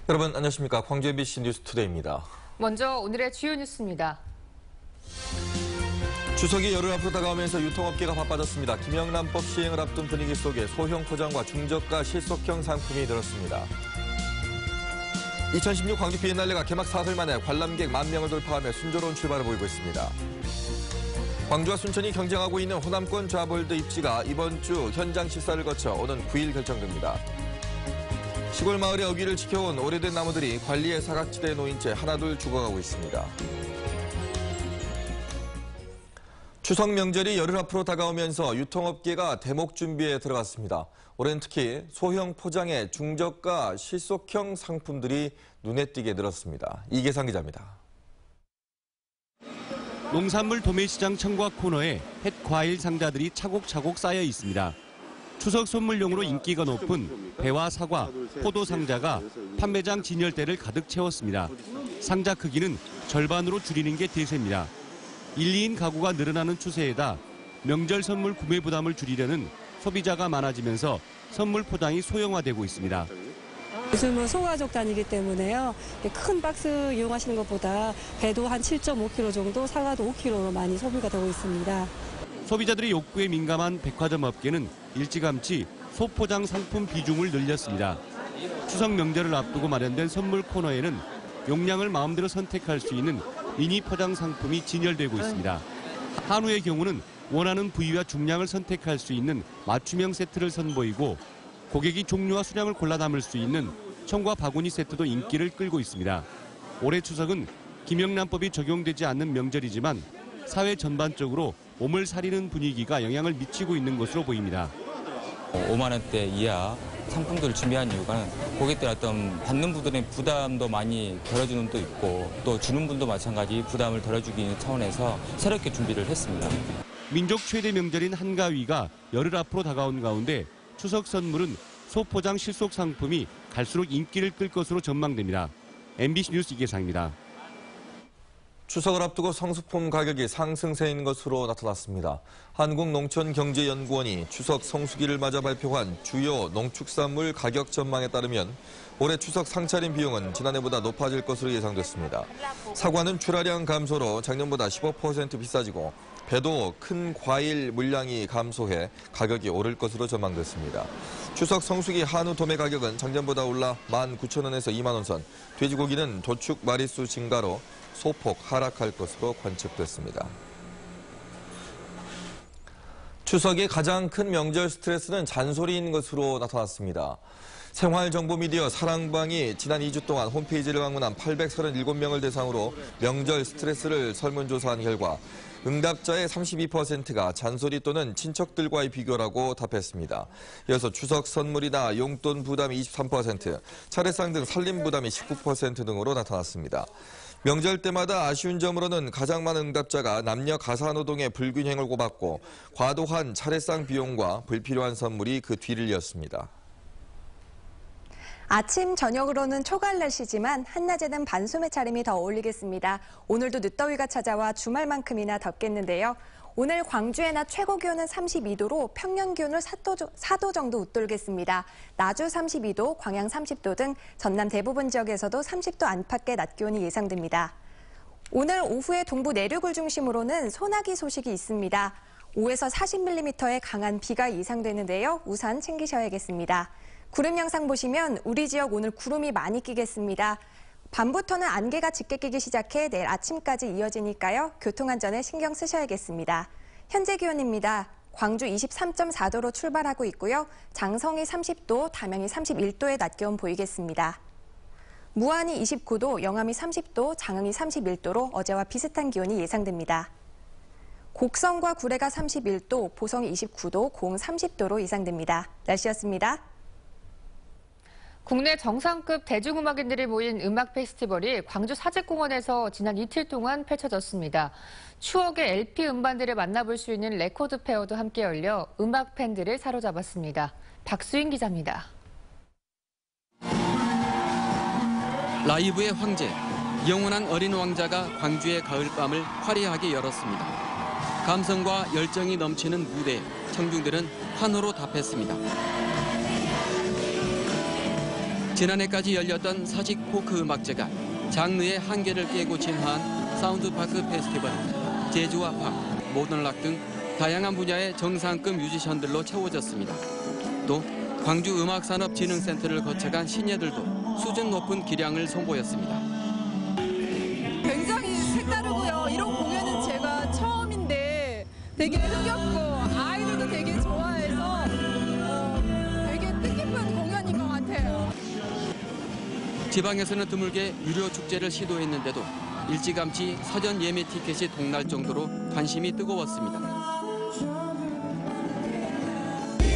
여러분 안녕하십니까. 광주 MBC 뉴스투데이입니다. 먼저 오늘의 주요 뉴스입니다. 추석이 열흘 앞으로 다가오면서 유통업계가 바빠졌습니다. 김영란법 시행을 앞둔 분위기 속에 소형 포장과 중저가 실속형 상품이 늘었습니다. 2016 광주 비엔날레가 개막 사흘 만에 관람객 10,000명을 돌파하며 순조로운 출발을 보이고 있습니다. 광주와 순천이 경쟁하고 있는 호남권 좌볼드 입지가 이번 주 현장 실사를 거쳐 오는 9일 결정됩니다. 시골 마을의 어귀를 지켜온 오래된 나무들이 관리의 사각지대에 놓인 채 하나둘 죽어가고 있습니다. 추석 명절이 열흘 앞으로 다가오면서 유통업계가 대목 준비에 들어갔습니다. 올해는 특히 소형 포장의 중저가 실속형 상품들이 눈에 띄게 늘었습니다. 이계상 기자입니다. 농산물 도매시장 청과 코너에 햇 과일 상자들이 차곡차곡 쌓여 있습니다. 추석 선물용으로 인기가 높은 배와 사과, 포도 상자가 판매장 진열대를 가득 채웠습니다. 상자 크기는 절반으로 줄이는 게 대세입니다. 1, 2인 가구가 늘어나는 추세에다 명절 선물 구매 부담을 줄이려는 소비자가 많아지면서 선물 포장이 소형화되고 있습니다. 요즘은 소가족 단위이기 때문에요. 큰 박스 이용하시는 것보다 배도 한 7.5kg 정도, 사과도 5kg로 많이 소비가 되고 있습니다. 소비자들의 욕구에 민감한 백화점 업계는 일찌감치 소포장 상품 비중을 늘렸습니다. 추석 명절을 앞두고 마련된 선물 코너에는 용량을 마음대로 선택할 수 있는 미니 포장 상품이 진열되고 있습니다. 한우의 경우는 원하는 부위와 중량을 선택할 수 있는 맞춤형 세트를 선보이고 고객이 종류와 수량을 골라 담을 수 있는 청과 바구니 세트도 인기를 끌고 있습니다. 올해 추석은 김영란법이 적용되지 않는 명절이지만 사회 전반적으로 몸을 사리는 분위기가 영향을 미치고 있는 것으로 보입니다. 5만 원대 이하 상품들을 준비한 이유가 고객들 어떤 받는 분들의 부담도 많이 덜어주는 분도 있고 또 주는 분도 마찬가지 부담을 덜어주기 차원에서 새롭게 준비를 했습니다. 민족 최대 명절인 한가위가 열흘 앞으로 다가온 가운데 추석 선물은 소포장 실속 상품이 갈수록 인기를 끌 것으로 전망됩니다. MBC 뉴스 이계상입니다. 추석을 앞두고 성수품 가격이 상승세인 것으로 나타났습니다. 한국농촌경제연구원이 추석 성수기를 맞아 발표한 주요 농축산물 가격 전망에 따르면 올해 추석 상차림 비용은 지난해보다 높아질 것으로 예상됐습니다. 사과는 출하량 감소로 작년보다 15% 비싸지고 배도 큰 과일 물량이 감소해 가격이 오를 것으로 전망됐습니다. 추석 성수기 한우 도매 가격은 작년보다 올라 19,000원에서 2만 원 선, 돼지고기는 도축 마리수 증가로 소폭 하락할 것으로 관측됐습니다. 추석의 가장 큰 명절 스트레스는 잔소리인 것으로 나타났습니다. 생활정보미디어 사랑방이 지난 2주 동안 홈페이지를 방문한 837명을 대상으로 명절 스트레스를 설문조사한 결과 응답자의 32%가 잔소리 또는 친척들과의 비교라고 답했습니다. 이어서 추석 선물이나 용돈 부담이 23%, 차례상 등 살림 부담이 19% 등으로 나타났습니다. 명절 때마다 아쉬운 점으로는 가장 많은 응답자가 남녀 가사노동의 불균형을 꼽았고 과도한 차례상 비용과 불필요한 선물이 그 뒤를 이었습니다. 아침, 저녁으로는 초가을 날씨지만 한낮에는 반소매 차림이 더 어울리겠습니다. 오늘도 늦더위가 찾아와 주말만큼이나 덥겠는데요. 오늘 광주의 낮 최고 기온은 32도로 평년 기온을 4도 정도 웃돌겠습니다. 나주 32도, 광양 30도 등 전남 대부분 지역에서도 30도 안팎의 낮 기온이 예상됩니다. 오늘 오후에 동부 내륙을 중심으로는 소나기 소식이 있습니다. 5에서 40mm의 강한 비가 예상되는데요. 우산 챙기셔야겠습니다. 구름 양상 보시면 우리 지역 오늘 구름이 많이 끼겠습니다. 밤부터는 안개가 짙게 끼기 시작해 내일 아침까지 이어지니까요. 교통안전에 신경 쓰셔야겠습니다. 현재 기온입니다. 광주 23.4도로 출발하고 있고요. 장성이 30도, 담양이 31도의 낮 기온 보이겠습니다. 무안이 29도, 영암이 30도, 장흥이 31도로 어제와 비슷한 기온이 예상됩니다. 곡성과 구례가 31도, 보성이 29도, 고흥 30도로 예상됩니다. 날씨였습니다. 국내 정상급 대중음악인들이 모인 음악 페스티벌이 광주 사직공원에서 지난 이틀 동안 펼쳐졌습니다. 추억의 LP 음반들을 만나볼 수 있는 레코드 페어도 함께 열려 음악 팬들을 사로잡았습니다. 박수인 기자입니다. 라이브의 황제, 영원한 어린 왕자가 광주의 가을밤을 화려하게 열었습니다. 감성과 열정이 넘치는 무대에 청중들은 환호로 답했습니다. 지난해까지 열렸던 서식 포크 음악제가 장르의 한계를 깨고 진화한 사운드파크 페스티벌, 재즈와 팝, 모던락 등 다양한 분야의 정상급 뮤지션들로 채워졌습니다. 또 광주음악산업진흥센터를 거쳐간 신예들도 수준 높은 기량을 선보였습니다. 굉장히 색다르고요. 이런 공연은 제가 처음인데 되게 흥겹고 아이들도 되게 좋아해서 되게 뜻깊은 공연인 것 같아요. 지방에서는 드물게 유료 축제를 시도했는데도 일찌감치 사전 예매 티켓이 동날 정도로 관심이 뜨거웠습니다.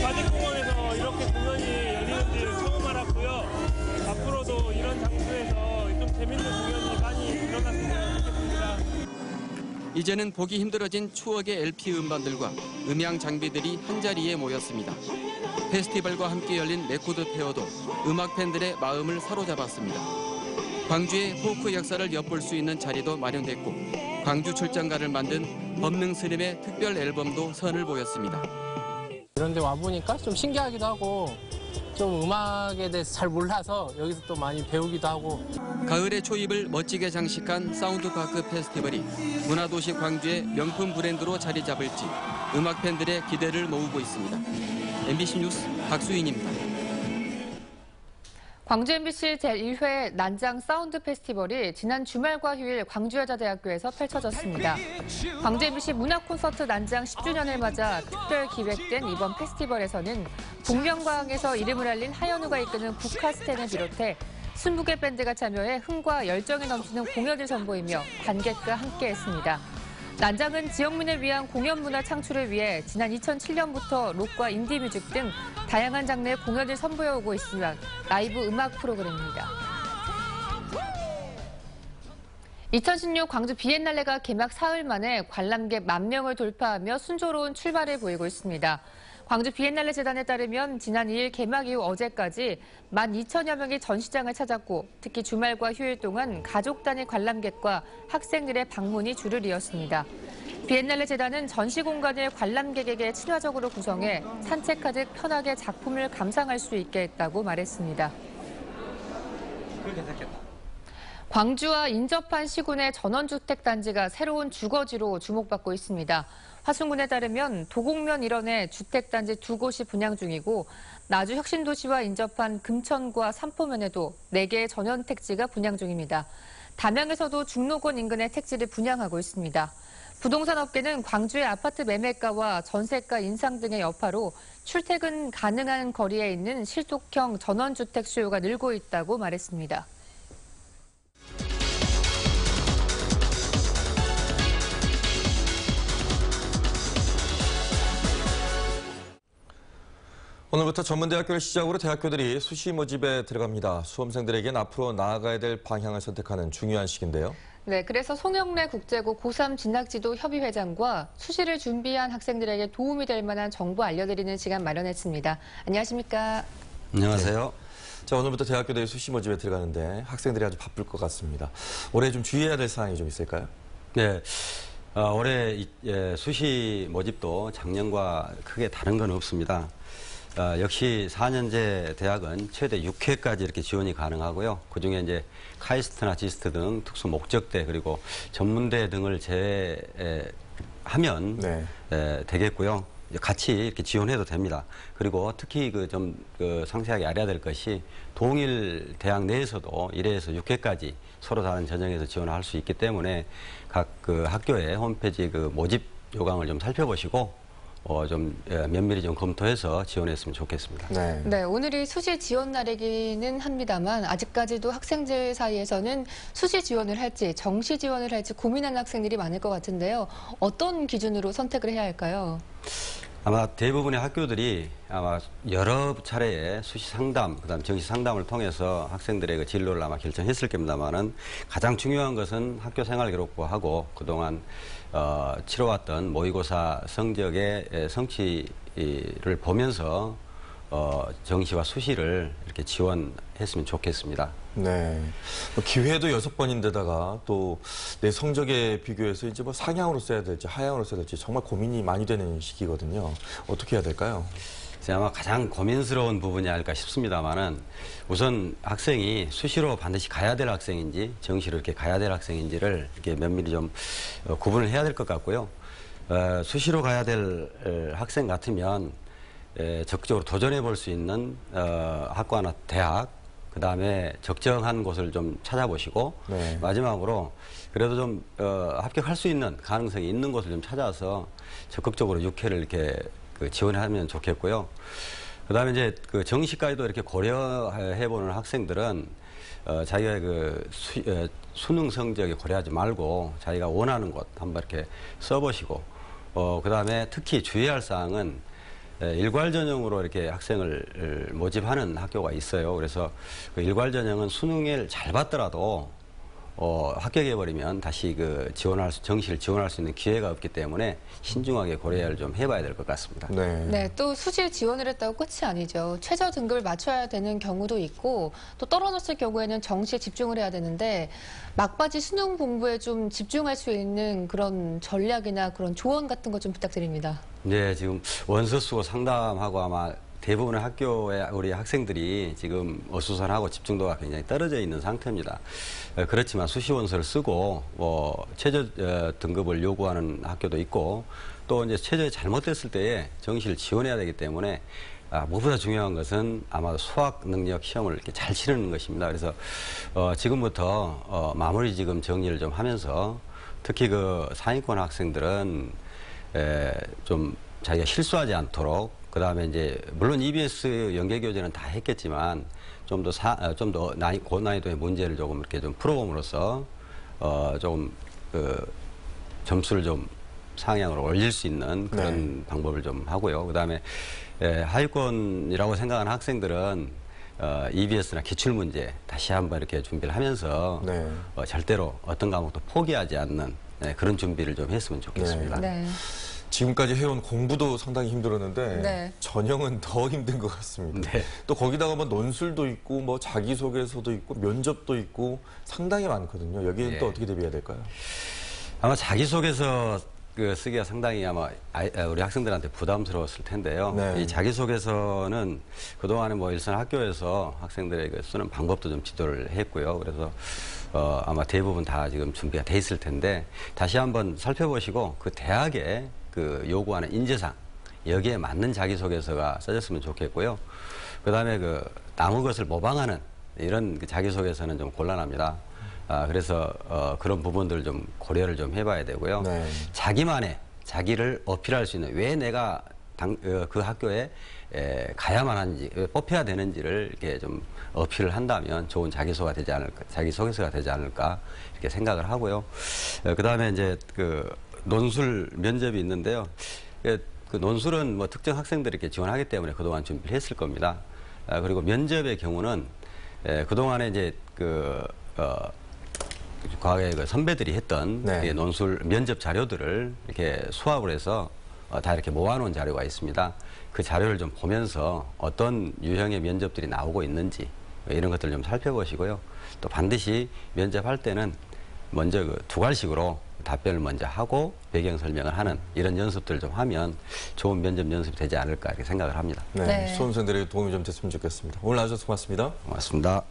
사직공원에서 이렇게 공연이 열리는지 처음 알았고요. 앞으로도 이런 장소에서 좀 재밌는 공연이 많이 일어났으면 좋겠습니다. 이제는 보기 힘들어진 추억의 LP 음반들과 음향 장비들이 한자리에 모였습니다. 페스티벌과 함께 열린 레코드 페어도 음악 팬들의 마음을 사로잡았습니다. 광주의 포크 역사를 엿볼 수 있는 자리도 마련됐고 광주 출장가를 만든 법능 스님의 특별 앨범도 선을 보였습니다. 이런 데 와보니까 좀 신기하기도 하고 좀 음악에 대해서 잘 몰라서 여기서 또 많이 배우기도 하고. 가을의 초입을 멋지게 장식한 사운드파크 페스티벌이 문화도시 광주의 명품 브랜드로 자리 잡을지 음악 팬들의 기대를 모으고 있습니다. MBC 뉴스 박수인입니다. 광주 MBC 제1회 난장 사운드 페스티벌이 지난 주말과 휴일 광주여자대학교에서 펼쳐졌습니다. 광주 MBC 문화 콘서트 난장 10주년을 맞아 특별 기획된 이번 페스티벌에서는 북명광에서 이름을 알린 하현우가 이끄는 국카스텐을 비롯해 20개 밴드가 참여해 흥과 열정이 넘치는 공연을 선보이며 관객과 함께했습니다. 난장은 지역민을 위한 공연 문화 창출을 위해 지난 2007년부터 록과 인디뮤직 등 다양한 장르의 공연을 선보여오고 있으며 라이브 음악 프로그램입니다. 2016 광주 비엔날레가 개막 사흘 만에 관람객 10,000명을 돌파하며 순조로운 출발을 보이고 있습니다. 광주 비엔날레 재단에 따르면 지난 2일 개막 이후 어제까지 12,000여 명이 전시장을 찾았고 특히 주말과 휴일 동안 가족 단위 관람객과 학생들의 방문이 줄을 이었습니다. 비엔날레 재단은 전시 공간을 관람객에게 친화적으로 구성해 산책하듯 편하게 작품을 감상할 수 있게 했다고 말했습니다. 광주와 인접한 시군의 전원주택 단지가 새로운 주거지로 주목받고 있습니다. 화순군에 따르면 도곡면 일원에 주택단지 2곳이 분양 중이고 나주 혁신도시와 인접한 금천과 삼포면에도 4개의 전원택지가 분양 중입니다. 담양에서도 중록원 인근의 택지를 분양하고 있습니다. 부동산 업계는 광주의 아파트 매매가와 전세가 인상 등의 여파로 출퇴근 가능한 거리에 있는 실독형 전원주택 수요가 늘고 있다고 말했습니다. 오늘부터 전문대학교를 시작으로 대학교들이 수시 모집에 들어갑니다. 수험생들에겐 앞으로 나아가야 될 방향을 선택하는 중요한 시기인데요. 네, 그래서 송영래 국제고 고3 진학지도 협의회장과 수시를 준비한 학생들에게 도움이 될 만한 정보 알려드리는 시간 마련했습니다. 안녕하십니까? 안녕하세요. 네. 자, 오늘부터 대학교들이 수시 모집에 들어가는데 학생들이 아주 바쁠 것 같습니다. 올해 좀 주의해야 될 사항이 좀 있을까요? 네. 올해 수시 모집도 작년과 크게 다른 건 없습니다. 역시 4년제 대학은 최대 6회까지 이렇게 지원이 가능하고요. 그중에 이제 카이스트나 지스트 등 특수 목적대 그리고 전문대 등을 제외하면 되겠고요. 같이 이렇게 지원해도 됩니다. 그리고 특히 좀 상세하게 알아야 될 것이 동일 대학 내에서도 1회에서 6회까지 서로 다른 전형에서 지원을 할 수 있기 때문에 각 학교의 홈페이지 모집 요강을 좀 살펴보시고 좀 면밀히 좀 검토해서 지원했으면 좋겠습니다. 네, 오늘이 수시 지원 날이기는 합니다만 아직까지도 학생들 사이에서는 수시 지원을 할지 정시 지원을 할지 고민하는 학생들이 많을 것 같은데요. 어떤 기준으로 선택을 해야 할까요? 아마 대부분의 학교들이 아마 여러 차례의 수시 상담, 그다음 정시 상담을 통해서 학생들의 진로를 아마 결정했을 겁니다만은 가장 중요한 것은 학교 생활 기록부하고 그동안 치러왔던 모의고사 성적의 성취를 보면서 정시와 수시를 이렇게 지원했으면 좋겠습니다. 네. 기회도 6번인데다가 또 내 성적에 비교해서 이제 상향으로 써야 될지 하향으로 써야 될지 정말 고민이 많이 되는 시기거든요. 어떻게 해야 될까요? 아마 가장 고민스러운 부분이 아닐까 싶습니다만은 우선 학생이 수시로 반드시 가야 될 학생인지 정시로 이렇게 가야 될 학생인지를 이렇게 면밀히 좀 구분을 해야 될 것 같고요. 수시로 가야 될 학생 같으면 적극적으로 도전해 볼 수 있는 학과나 대학, 그 다음에 적정한 곳을 좀 찾아보시고 네. 마지막으로 그래도 좀 합격할 수 있는 가능성이 있는 곳을 좀 찾아서 적극적으로 6회를 이렇게 지원하면 좋겠고요. 그 다음에 이제 그 정시까지도 이렇게 고려해보는 학생들은 자기가 수능 성적에 고려하지 말고 자기가 원하는 곳 한번 이렇게 써보시고 그 다음에 특히 주의할 사항은 일괄 전형으로 이렇게 학생을 모집하는 학교가 있어요. 그래서 그 일괄 전형은 수능을 잘 봤더라도 합격해버리면 다시 정시를 지원할 수 있는 기회가 없기 때문에 신중하게 고려를 좀 해봐야 될 것 같습니다. 네, 또 수시 지원을 했다고 끝이 아니죠. 최저 등급을 맞춰야 되는 경우도 있고 또 떨어졌을 경우에는 정시에 집중을 해야 되는데 막바지 수능 공부에 좀 집중할 수 있는 그런 전략이나 그런 조언 같은 거 좀 부탁드립니다. 네, 지금 원서 쓰고 상담하고 아마 대부분의 학교의 우리 학생들이 지금 어수선하고 집중도가 굉장히 떨어져 있는 상태입니다. 그렇지만 수시 원서를 쓰고 최저 등급을 요구하는 학교도 있고 또 이제 최저에 잘못됐을 때에 정시를 지원해야 되기 때문에 무엇보다 중요한 것은 아마 수학 능력 시험을 이렇게 잘 치르는 것입니다. 그래서 지금부터 마무리 지금 정리를 좀 하면서 특히 그 상위권 학생들은 좀 자기가 실수하지 않도록 그 다음에 이제 물론 EBS 연계 교재는 다 했겠지만 좀 더 고난이도의 문제를 조금 이렇게 좀 풀어봄으로써 조금 점수를 좀 상향으로 올릴 수 있는 그런 방법을 좀 하고요. 그 다음에 하위권이라고 생각하는 학생들은 EBS나 기출문제 다시 한번 이렇게 준비를 하면서 절대로 어떤 과목도 포기하지 않는 그런 준비를 좀 했으면 좋겠습니다. 네. 지금까지 해온 공부도 상당히 힘들었는데 네. 전형은 더 힘든 것 같습니다. 네. 또 거기다가 뭐 논술도 있고 뭐 자기소개서도 있고 면접도 있고 상당히 많거든요. 여기는 또 어떻게 대비해야 될까요? 아마 자기소개서 쓰기가 상당히 아마 우리 학생들한테 부담스러웠을 텐데요. 이 자기소개서는 그동안에 일선 학교에서 학생들에게 쓰는 방법도 좀 지도를 했고요. 그래서 아마 대부분 다 지금 준비가 돼 있을 텐데 다시 한번 살펴보시고 그 대학에 요구하는 인재상 여기에 맞는 자기소개서가 써졌으면 좋겠고요. 그다음에 남의 것을 모방하는 이런 자기소개서는 좀 곤란합니다. 그래서 그런 부분들을 좀 고려를 좀 해봐야 되고요. 자기를 어필할 수 있는 왜 내가 그 학교에 가야만 하는지, 뽑혀야 되는지를 이렇게 좀 어필을 한다면 좋은 자기소개서가 되지 않을까 이렇게 생각을 하고요. 그다음에 이제 논술 면접이 있는데요. 그 논술은 특정 학생들이 이렇게 지원하기 때문에 그동안 준비를 했을 겁니다. 그리고 면접의 경우는 그동안에 이제 과거에 선배들이 했던 논술 면접 자료들을 이렇게 수합을 해서 다 이렇게 모아놓은 자료가 있습니다. 그 자료를 좀 보면서 어떤 유형의 면접들이 나오고 있는지 이런 것들을 좀 살펴보시고요. 또 반드시 면접할 때는 먼저 두괄식으로 답변을 먼저 하고 배경 설명을 하는 이런 연습들을 좀 하면 좋은 면접 연습이 되지 않을까 이렇게 생각을 합니다. 네. 수험생들에게 도움이 좀 됐으면 좋겠습니다. 오늘 나와주셔서 고맙습니다. 고맙습니다.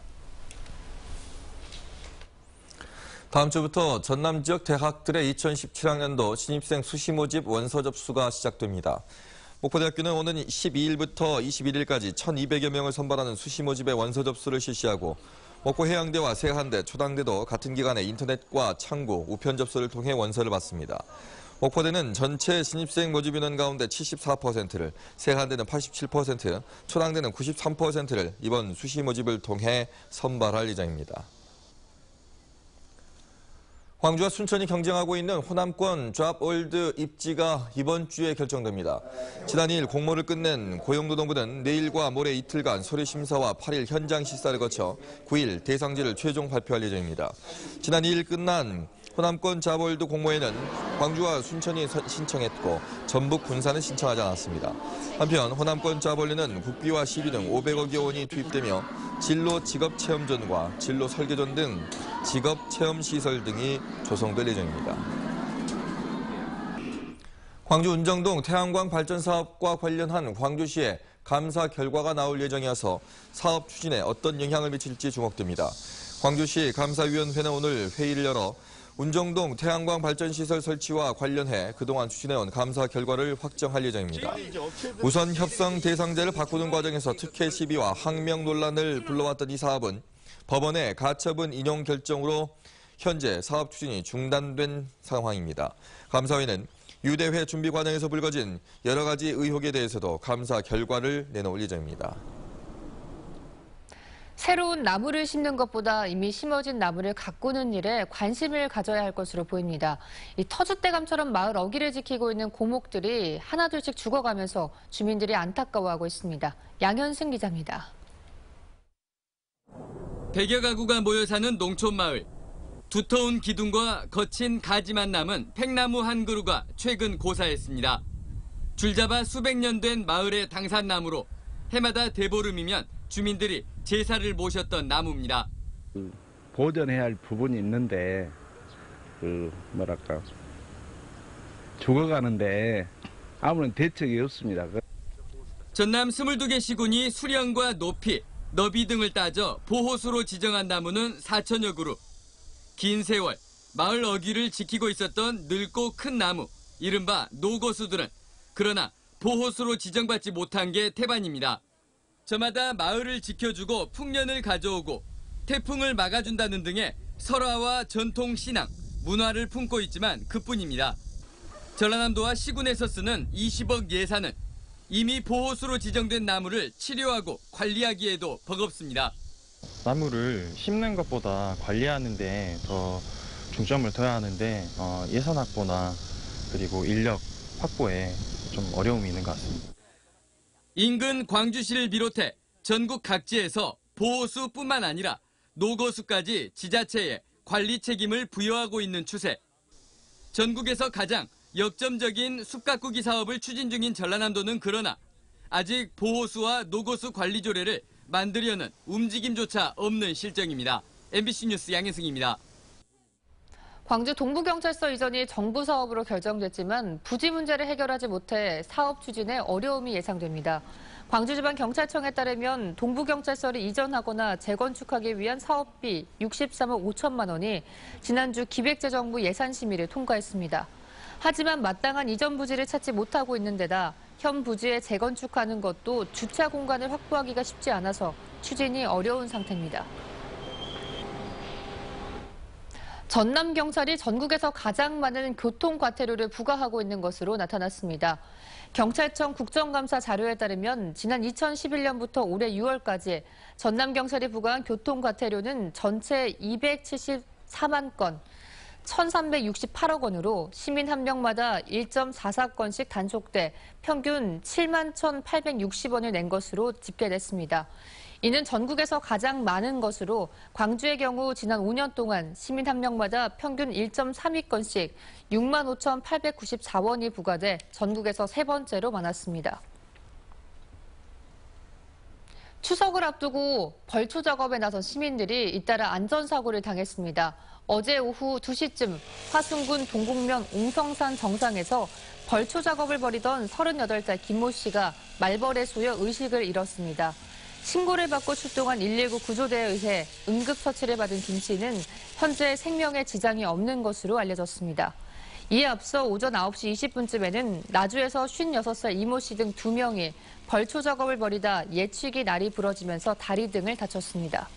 다음 주부터 전남 지역 대학들의 2017학년도 신입생 수시 모집 원서 접수가 시작됩니다. 목포대학교는 오는 12일부터 21일까지 1,200여 명을 선발하는 수시 모집의 원서 접수를 실시하고 목포해양대와 세한대, 초당대도 같은 기간에 인터넷과 창구, 우편 접수를 통해 원서를 받습니다. 목포대는 전체 신입생 모집 인원 가운데 74%를, 세한대는 87%, 초당대는 93%를 이번 수시 모집을 통해 선발할 예정입니다. 광주와 순천이 경쟁하고 있는 호남권 잡월드 입지가 이번 주에 결정됩니다. 지난 2일 공모를 끝낸 고용노동부는 내일과 모레 이틀간 서류심사와 8일 현장 시사를 거쳐 9일 대상지를 최종 발표할 예정입니다. 지난 2일 끝난 호남권 잡월드 공모에는 광주와 순천이 신청했고 전북, 군산은 신청하지 않았습니다. 한편 호남권 잡월드는 국비와 시비 등 500억여 원이 투입되며 진로 직업체험존과 진로 설계존 등 직업체험시설 등이 조성될 예정입니다. 광주 운정동 태양광 발전 사업과 관련한 광주시의 감사 결과가 나올 예정이어서 사업 추진에 어떤 영향을 미칠지 주목됩니다. 광주시 감사위원회는 오늘 회의를 열어 운정동 태양광 발전시설 설치와 관련해 그동안 추진해온 감사 결과를 확정할 예정입니다. 우선 협상 대상자를 바꾸는 과정에서 특혜 시비와 항명 논란을 불러왔던 이 사업은 법원의 가처분 인용 결정으로 현재 사업 추진이 중단된 상황입니다. 감사위는 유대회 준비 과정에서 불거진 여러 가지 의혹에 대해서도 감사 결과를 내놓을 예정입니다. 새로운 나무를 심는 것보다 이미 심어진 나무를 가꾸는 일에 관심을 가져야 할 것으로 보입니다. 이 터줏대감처럼 마을 어귀를 지키고 있는 고목들이 하나둘씩 죽어가면서 주민들이 안타까워하고 있습니다. 양현승 기자입니다. 100여 가구가 모여 사는 농촌 마을. 두터운 기둥과 거친 가지만 남은 팽나무 한 그루가 최근 고사했습니다. 줄잡아 수백 년 된 마을의 당산나무로 해마다 대보름이면 주민들이 제사를 모셨던 나무입니다. 보존해야 할 부분이 있는데 죽어가는데 아무런 대책이 없습니다. 전남 22개 시군이 수령과 높이, 너비 등을 따져 보호수로 지정한 나무는 4천여 그루. 긴 세월 마을 어귀를 지키고 있었던 늙고 큰 나무, 이른바 노거수들은 그러나 보호수로 지정받지 못한 게 태반입니다. 저마다 마을을 지켜주고 풍년을 가져오고 태풍을 막아준다는 등의 설화와 전통 신앙, 문화를 품고 있지만 그뿐입니다. 전라남도와 시군에서 쓰는 20억 예산은 이미 보호수로 지정된 나무를 치료하고 관리하기에도 버겁습니다. 나무를 심는 것보다 관리하는 데 더 중점을 둬야 하는데 예산 확보나 그리고 인력 확보에 좀 어려움이 있는 것 같습니다. 인근 광주시를 비롯해 전국 각지에서 보호수뿐만 아니라 노거수까지 지자체에 관리 책임을 부여하고 있는 추세. 전국에서 가장 역점적인 숲 가꾸기 사업을 추진 중인 전라남도는 그러나 아직 보호수와 노거수 관리 조례를 만들려는 움직임조차 없는 실정입니다. MBC 뉴스 양혜승입니다. 광주 동부경찰서 이전이 정부 사업으로 결정됐지만 부지 문제를 해결하지 못해 사업 추진에 어려움이 예상됩니다. 광주지방경찰청에 따르면 동부경찰서를 이전하거나 재건축하기 위한 사업비 63억 5천만 원이 지난주 기획재정부 예산심의를 통과했습니다. 하지만 마땅한 이전 부지를 찾지 못하고 있는 데다 현 부지에 재건축하는 것도 주차 공간을 확보하기가 쉽지 않아서 추진이 어려운 상태입니다. 전남경찰이 전국에서 가장 많은 교통과태료를 부과하고 있는 것으로 나타났습니다. 경찰청 국정감사 자료에 따르면 지난 2011년부터 올해 6월까지 전남경찰이 부과한 교통과태료는 전체 274만 건, 1,368억 원으로 시민 한 명마다 1.44건씩 단속돼 평균 7만 1,860원을 낸 것으로 집계됐습니다. 이는 전국에서 가장 많은 것으로 광주의 경우 지난 5년 동안 시민 한 명마다 평균 1.32건씩 6만 5,894원이 부과돼 전국에서 세 번째로 많았습니다. 추석을 앞두고 벌초 작업에 나선 시민들이 잇따라 안전사고를 당했습니다. 어제 오후 2시쯤 화순군 동곡면 옹성산 정상에서 벌초 작업을 벌이던 38살 김모 씨가 말벌에 쏘여 의식을 잃었습니다. 신고를 받고 출동한 119 구조대에 의해 응급처치를 받은 김 씨는 현재 생명에 지장이 없는 것으로 알려졌습니다. 이에 앞서 오전 9시 20분쯤에는 나주에서 56살 이모 씨 등 2명이 벌초 작업을 벌이다 예측이 날이 부러지면서 다리 등을 다쳤습니다.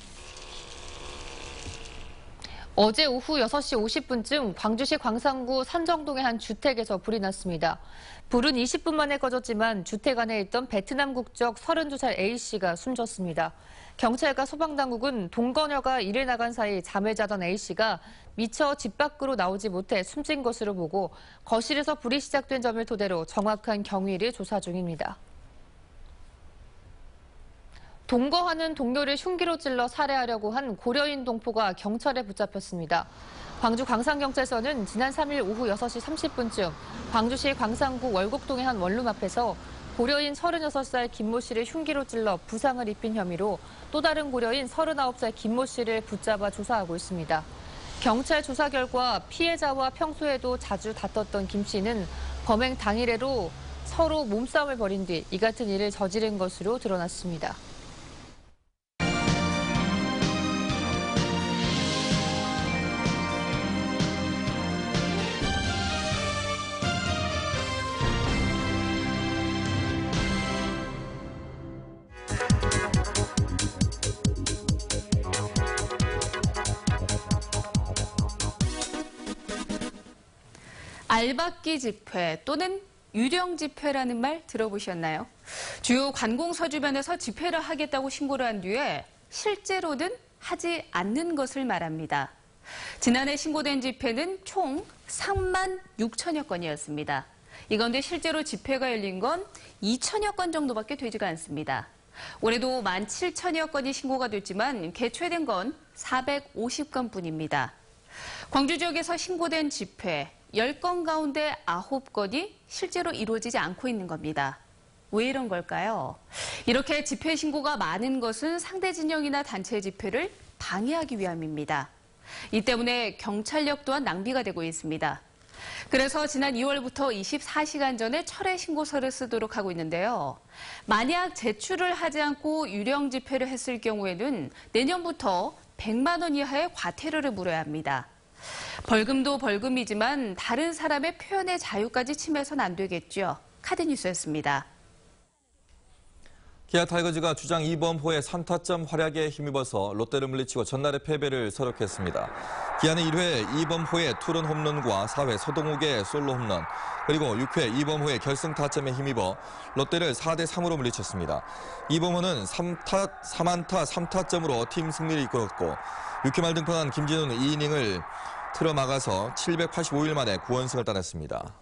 어제 오후 6시 50분쯤 광주시 광산구 산정동의 한 주택에서 불이 났습니다. 불은 20분 만에 꺼졌지만 주택 안에 있던 베트남 국적 32살 A씨가 숨졌습니다. 경찰과 소방당국은 동거녀가 일을 나간 사이 잠을 자던 A씨가 미처 집 밖으로 나오지 못해 숨진 것으로 보고 거실에서 불이 시작된 점을 토대로 정확한 경위를 조사 중입니다. 동거하는 동료를 흉기로 찔러 살해하려고 한 고려인 동포가 경찰에 붙잡혔습니다. 광주 광산경찰서는 지난 3일 오후 6시 30분쯤 광주시 광산구 월곡동의 한 원룸 앞에서 고려인 36살 김모 씨를 흉기로 찔러 부상을 입힌 혐의로 또 다른 고려인 39살 김모 씨를 붙잡아 조사하고 있습니다. 경찰 조사 결과 피해자와 평소에도 자주 다퉜던 김 씨는 범행 당일에도 서로 몸싸움을 벌인 뒤 이 같은 일을 저지른 것으로 드러났습니다. 알박기 집회 또는 유령 집회라는 말 들어보셨나요? 주요 관공서 주변에서 집회를 하겠다고 신고를 한 뒤에 실제로는 하지 않는 것을 말합니다. 지난해 신고된 집회는 총 3만 6천여 건이었습니다. 이 가운데 실제로 집회가 열린 건 2천여 건 정도밖에 되지가 않습니다. 올해도 1만 7천여 건이 신고가 됐지만 개최된 건 450건뿐입니다. 광주 지역에서 신고된 집회 10건 가운데 9건이 실제로 이루어지지 않고 있는 겁니다. 왜 이런 걸까요? 이렇게 집회 신고가 많은 것은 상대 진영이나 단체 집회를 방해하기 위함입니다. 이 때문에 경찰력 또한 낭비가 되고 있습니다. 그래서 지난 2월부터 24시간 전에 철회 신고서를 쓰도록 하고 있는데요. 만약 제출을 하지 않고 유령 집회를 했을 경우에는 내년부터 100만 원 이하의 과태료를 물어야 합니다. 벌금도 벌금이지만 다른 사람의 표현의 자유까지 침해해서는 안 되겠죠. 카드뉴스였습니다. 기아 타이거즈가 주장 이범호의 3타점 활약에 힘입어서 롯데를 물리치고 전날의 패배를 서력했습니다. 기아는 1회 이범호의 투런 홈런과 4회 서동욱의 솔로 홈런, 그리고 6회 이범호의 결승 타점에 힘입어 롯데를 4대3으로 물리쳤습니다. 이범호는 3안타 3타점으로 팀 승리를 이끌었고 6회 말 등판한 김진우는 2이닝을 틀어막아서 785일 만에 9연승을 따냈습니다.